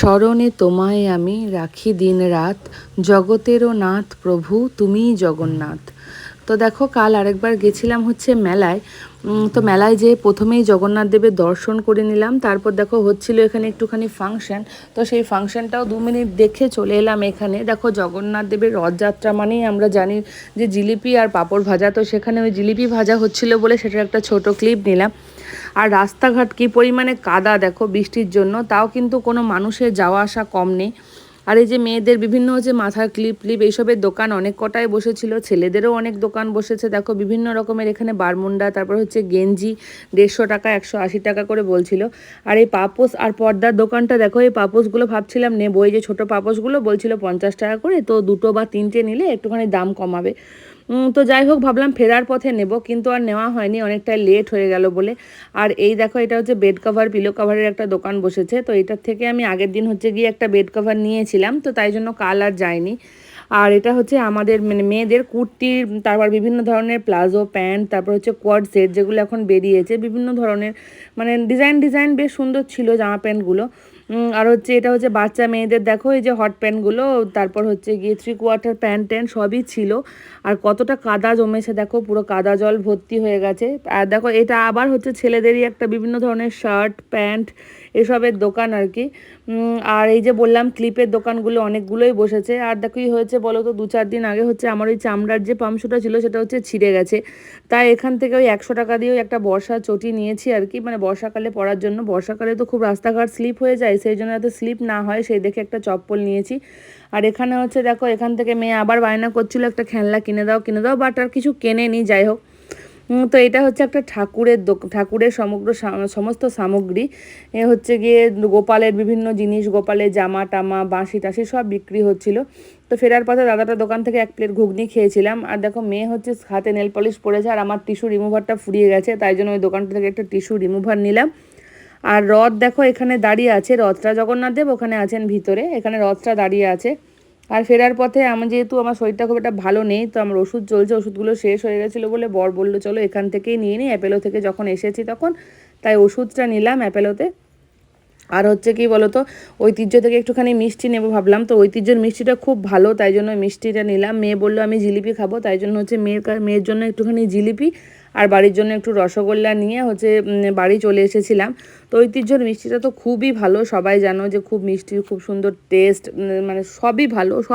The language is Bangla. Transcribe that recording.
স্মরণে তোমায় আমি রাখি দিন রাত, জগতেরও নাথ প্রভু তুমিই জগন্নাথ। তো দেখো, কাল আরেকবার গেছিলাম হচ্ছে মেলায়। তো মেলায় যেয়ে প্রথমেই জগন্নাথ দেবের দর্শন করে নিলাম। তারপর দেখো হচ্ছিল এখানে একটুখানি ফাংশন, তো সেই ফাংশনটাও 2 মিনিট দেখে চলে এলাম এখানে। দেখো, জগন্নাথ দেবের রথযাত্রা মানেই আমরা জানি যে জিলিপি আর পাঁপড় ভাজা, তো সেখানে ওই জিলিপি ভাজা হচ্ছিল বলে সেটার একটা ছোট ক্লিপ নিলাম। আর রাস্তাঘাট কী পরিমাণে কাদা দেখো বৃষ্টির জন্য, তাও কিন্তু কোনো মানুষের যাওয়া আসা কম নেই। আর এই যে মেয়েদের বিভিন্ন হচ্ছে মাথার ক্লিপ ক্লিপ এইসবের দোকান অনেক কটাই বসেছিল, ছেলেদেরও অনেক দোকান বসেছে। দেখো বিভিন্ন রকমের এখানে বারমুন্ডা, তারপর হচ্ছে গেঞ্জি 150 টাকা 180 টাকা করে বলছিল। আর এই পাপোশ আর পর্দার দোকানটা দেখো, এই পাপোশগুলো ভাবছিলাম নেবো, এই যে ছোটো পাপোশগুলো বলছিল 50 টাকা করে, তো 2 বা 3টে নিলে একটুখানি দাম কমাবে। তো যাই হোক, ভাবলাম ফেরার পথে নেব, কিন্তু আর নেওয়া হয়নি, অনেকটা লেট হয়ে গেল বলে। আর এই দেখো, এটা হচ্ছে বেড কভার পিলো কভারের একটা দোকান বসেছে, তো এটার থেকে আমি আগের দিন হচ্ছে গিয়ে একটা বেড কভার নিয়েছিলাম, তো তাই জন্য কাল আর যাইনি। আর এটা হচ্ছে আমাদের মানে মেয়েদের কুর্তির, তারপর বিভিন্ন ধরনের প্লাজো প্যান্ট, তারপর হচ্ছে কোয়াড সেট যেগুলো এখন বেরিয়েছে বিভিন্ন ধরনের, মানে ডিজাইন ডিজাইন বেশ সুন্দর ছিল জামা প্যান্টগুলো। আর হচ্ছে এটা হচ্ছে বাচ্চা মেয়েদের, দেখো এই যে হট প্যান্টগুলো, তারপর হচ্ছে গিয়ে 3/4 প্যান্ট ট্যান্ট সবই ছিল। আর কতটা কাদা জমেছে দেখো, পুরো কাদা জল ভর্তি হয়ে গেছে। আর দেখো, এটা আবার হচ্ছে ছেলেদেরই একটা বিভিন্ন ধরনের শার্ট প্যান্ট এসবের দোকান আর কি। আর এই যে বললাম ক্লিপের দোকানগুলো অনেকগুলোই বসেছে। আর দেখো কি হয়েছে বলো তো, 2-4 দিন আগে হচ্ছে আমার ওই চামড়ার যে পামশুটা ছিল সেটা হচ্ছে ছিঁড়ে গেছে। তাই এখান থেকে ওই 100 টাকা দিয়েও একটা বর্ষা চটি নিয়েছি আর কি, মানে বর্ষাকালে পরার জন্য। বর্ষাকালে তো খুব রাস্তাঘাট স্লিপ হয়ে যায়, সেই জন্য যাতে স্লিপ না হয় সেই দেখে একটা চপ্পল নিয়েছি। আর এখানে হচ্ছে দেখো, এখান থেকে মেয়ে আবার বায়না করছিল একটা খেলনা কিনে দাও কিনে দাও, বাট আর কিছু কেনেনি। যাই হোক, তো এটা হচ্ছে একটা ঠাকুরের সমস্ত সামগ্রী। এ হচ্ছে গিয়ে গোপালের বিভিন্ন জিনিস, গোপালের জামা টামা বাঁশি টাশি সব বিক্রি হচ্ছিল। তো ফেরার পথে দাদাটার দোকান থেকে 1 প্লেট ঘুগনি খেয়েছিলাম। আর দেখো, মেয়ে হচ্ছে হাতে নেল পলিশ পরেছে, আর আমার টিস্যু রিমুভারটা ফুরিয়ে গেছে, তাই জন্য ওই দোকানটা থেকে একটা টিস্যু রিমুভার নিলাম। আর রথ দেখো এখানে দাঁড়িয়ে আছে, রথটা জগন্নাথ দেব ওখানে আছেন ভিতরে, এখানে রথটা দাঁড়িয়ে আছে। আর ফেরার পথে যেহেতু আমার শরীরটা খুব একটা ভালো নেই, তো আমার ওষুধ চলছে, ওষুধগুলো শেষ হয়ে গেছিলো বলে বর বললো চলো এখান থেকেই নিয়ে নিই, অ্যাপেলো থেকে যখন এসেছি তখন, তাই ওষুধটা নিলাম অ্যাপেলোতে। আর হচ্ছে কি বলতো, ঐতিহ্য থেকে একটুখানি মিষ্টি নেবো ভাবলাম, তো ঐতিহ্যের মিষ্টিটা খুব ভালো, তাই জন্য মিষ্টিটা নিলাম। মেয়ে বললো আমি জিলিপি খাবো, তাই জন্য হচ্ছে মেয়ের জন্য একটুখানি জিলিপি আর বাড়ির জন্য একটু রসগোল্লা নিয়ে হচ্ছে বাড়ি চলে এসেছিলাম। তো ঐতিহ্যের মিষ্টিটা তো খুবই ভালো, সবাই জানো যে খুব মিষ্টি, খুব সুন্দর টেস্ট, মানে সবই ভালো সব।